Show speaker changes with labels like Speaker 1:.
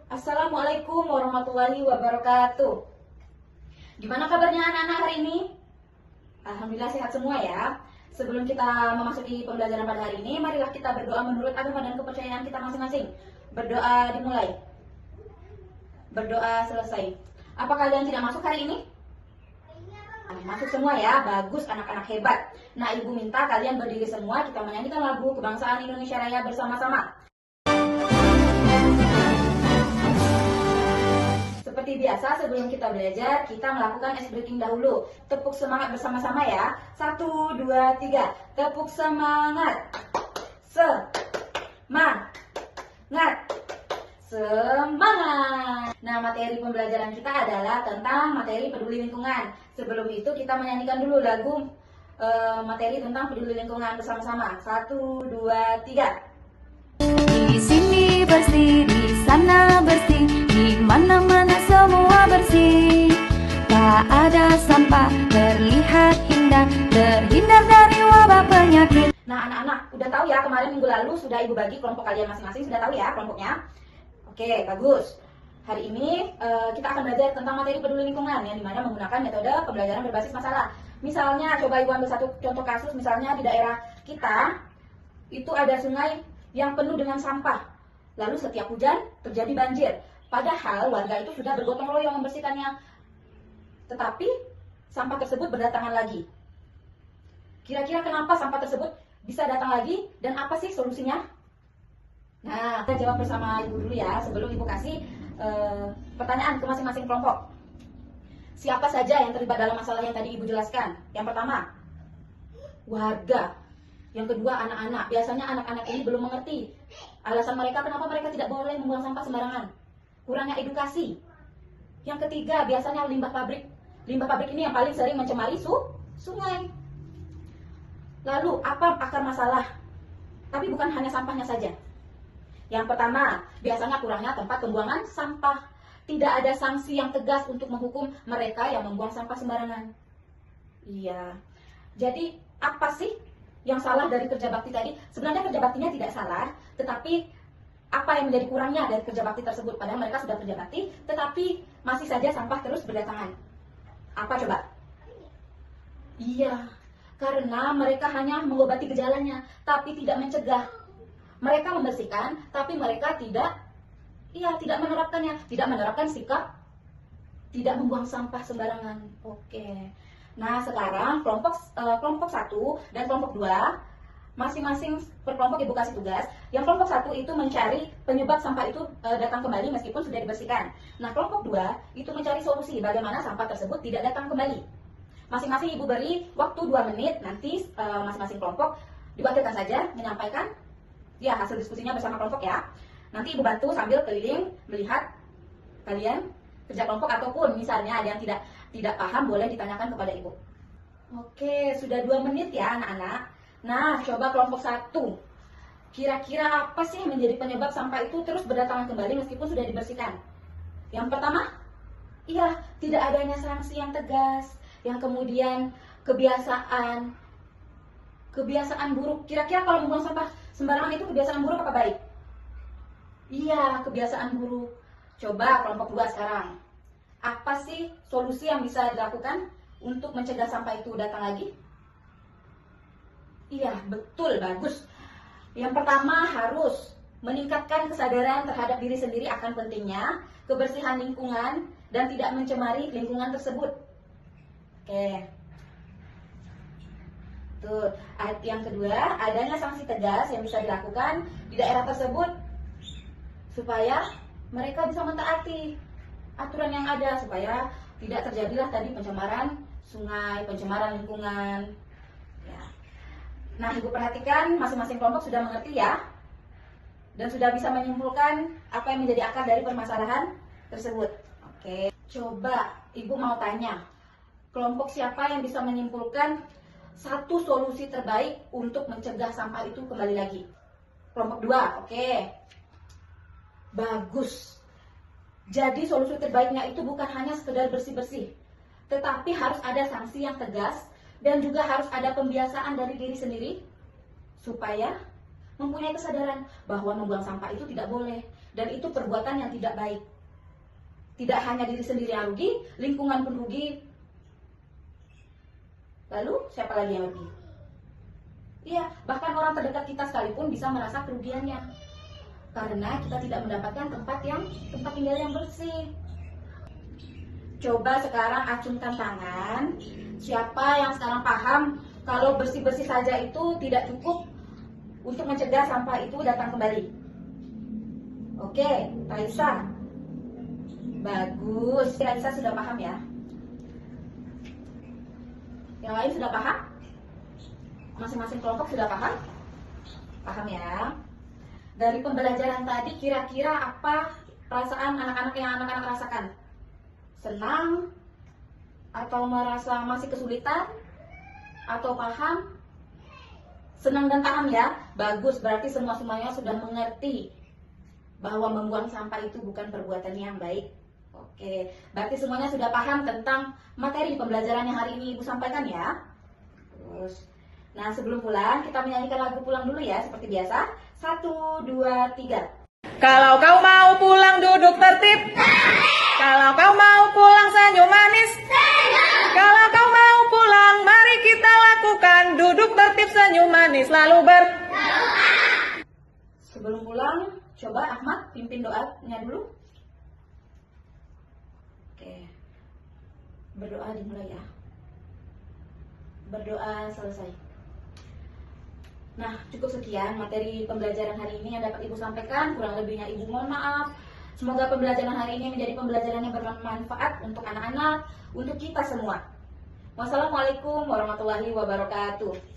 Speaker 1: Assalamualaikum warahmatullahi wabarakatuh. Gimana kabarnya anak-anak hari ini? Alhamdulillah sehat semua ya. Sebelum kita memasuki pembelajaran pada hari ini, marilah kita berdoa menurut agama dan kepercayaan kita masing-masing. Berdoa dimulai. Berdoa selesai. Apa kalian tidak masuk hari ini? Masuk semua ya, bagus, anak-anak hebat. Nah, ibu minta kalian berdiri semua, kita menyanyikan lagu Kebangsaan Indonesia Raya bersama-sama. Seperti biasa, sebelum kita belajar, kita melakukan ice breaking dahulu. Tepuk semangat bersama-sama ya. 1, 2, 3. Tepuk semangat. Semangat. Semangat. Nah, materi pembelajaran kita adalah tentang materi peduli lingkungan. Sebelum itu kita menyanyikan dulu lagu materi tentang peduli lingkungan bersama-sama. 1, 2, 3.
Speaker 2: Di sini bersih, di sana bersih, di mana-mana semua bersih. Tak ada sampah, terlihat indah, terhindar dari wabah penyakit.
Speaker 1: Nah, anak-anak, udah tahu ya, kemarin minggu lalu sudah ibu bagi kelompok kalian masing-masing, sudah tahu ya kelompoknya? Oke, bagus. Hari ini kita akan belajar tentang materi peduli lingkungan, yang dimana menggunakan metode pembelajaran berbasis masalah. Misalnya, coba ibu ambil satu contoh kasus, misalnya di daerah kita, itu ada sungai yang penuh dengan sampah. Lalu setiap hujan terjadi banjir. Padahal warga itu sudah bergotong royong membersihkannya. Tetapi sampah tersebut berdatangan lagi. Kira-kira kenapa sampah tersebut bisa datang lagi dan apa sih solusinya? Nah, kita jawab bersama ibu dulu ya, sebelum ibu kasih pertanyaan ke masing-masing kelompok. Siapa saja yang terlibat dalam masalah yang tadi ibu jelaskan? Yang pertama, warga. Yang kedua, anak-anak. Biasanya anak-anak ini belum mengerti alasan mereka kenapa mereka tidak boleh membuang sampah sembarangan. Kurangnya edukasi. Yang ketiga, biasanya limbah pabrik. Limbah pabrik ini yang paling sering mencemari sungai. Lalu, apa akar masalah? Tapi bukan hanya sampahnya saja. Yang pertama, biasanya kurangnya tempat pembuangan sampah. Tidak ada sanksi yang tegas untuk menghukum mereka yang membuang sampah sembarangan. Iya. Jadi, apa sih yang salah dari kerja bakti tadi? Sebenarnya kerja baktinya tidak salah, tetapi apa yang menjadi kurangnya dari kerja bakti tersebut? Padahal mereka sudah kerja bakti, tetapi masih saja sampah terus berdatangan. Apa coba? Iya, karena mereka hanya mengobati gejalanya, tapi tidak mencegah. Mereka membersihkan, tapi mereka tidak menerapkannya, tidak menerapkan sikap tidak membuang sampah sembarangan. Oke. Nah, sekarang kelompok 1 dan kelompok 2 masing-masing per kelompok ibu kasih tugas. Yang kelompok 1 itu mencari penyebab sampah itu datang kembali meskipun sudah dibersihkan. Nah, kelompok 2 itu mencari solusi bagaimana sampah tersebut tidak datang kembali. Masing-masing ibu beri waktu 2 menit, nanti masing-masing kelompok diwakilkan saja menyampaikan ya hasil diskusinya bersama kelompok ya. Nanti ibu bantu sambil keliling melihat kalian kerja kelompok, ataupun misalnya ada yang tidak paham boleh ditanyakan kepada ibu. Oke, sudah 2 menit ya anak-anak. Nah, coba kelompok 1. Kira-kira apa sih yang menjadi penyebab sampah itu terus berdatangan kembali meskipun sudah dibersihkan? Yang pertama, iya, tidak adanya sanksi yang tegas. Yang kemudian kebiasaan buruk. Kira-kira kalau membuang sampah sembarangan itu kebiasaan buruk apa baik? Iya, kebiasaan buruk. Coba kelompok 2 sekarang. Apa sih solusi yang bisa dilakukan untuk mencegah sampah itu datang lagi? Iya, betul, bagus. Yang pertama harus meningkatkan kesadaran terhadap diri sendiri akan pentingnya kebersihan lingkungan dan tidak mencemari lingkungan tersebut. Oke. Tuh, yang kedua, adanya sanksi tegas yang bisa dilakukan di daerah tersebut supaya mereka bisa mentaati aturan yang ada supaya tidak terjadilah tadi pencemaran sungai, pencemaran lingkungan. Ya. Nah, ibu perhatikan masing-masing kelompok sudah mengerti ya, dan sudah bisa menyimpulkan apa yang menjadi akar dari permasalahan tersebut. Oke, coba ibu mau tanya, kelompok siapa yang bisa menyimpulkan satu solusi terbaik untuk mencegah sampah itu kembali lagi? Kelompok 2, oke. Bagus. Jadi solusi terbaiknya itu bukan hanya sekedar bersih-bersih, tetapi harus ada sanksi yang tegas dan juga harus ada pembiasaan dari diri sendiri supaya mempunyai kesadaran bahwa membuang sampah itu tidak boleh dan itu perbuatan yang tidak baik. Tidak hanya diri sendiri yang rugi, lingkungan pun rugi. Lalu siapa lagi yang rugi? Iya, bahkan orang terdekat kita sekalipun bisa merasa kerugiannya. Karena kita tidak mendapatkan tempat tinggal yang bersih. Coba sekarang acungkan tangan. Siapa yang sekarang paham kalau bersih-bersih saja itu tidak cukup untuk mencegah sampah itu datang kembali? Oke, Raisa. Bagus, Raisa sudah paham ya? Yang lain sudah paham? Masing-masing kelompok sudah paham? Paham ya? Dari pembelajaran tadi kira-kira apa perasaan anak-anak yang anak-anak rasakan? Senang? Atau merasa masih kesulitan? Atau paham? Senang dan paham ya? Bagus, berarti semuanya sudah mengerti bahwa membuang sampah itu bukan perbuatan yang baik. Oke, berarti semuanya sudah paham tentang materi pembelajaran yang hari ini Ibu sampaikan ya. Terus, nah sebelum pulang kita menyanyikan lagu pulang dulu ya, seperti biasa. 1, 2, 3.
Speaker 3: Kalau kau mau pulang duduk tertib. Kalau kau mau pulang senyum manis. Kalau kau mau pulang mari kita lakukan duduk tertib senyum manis lalu
Speaker 1: Sebelum pulang, coba Ahmad pimpin doanya dulu. Oke, berdoa dimulai ya. Berdoa selesai. Nah, cukup sekian materi pembelajaran hari ini yang dapat Ibu sampaikan. Kurang lebihnya Ibu mohon maaf. Semoga pembelajaran hari ini menjadi pembelajaran yang bermanfaat untuk anak-anak, untuk kita semua. Wassalamualaikum warahmatullahi wabarakatuh.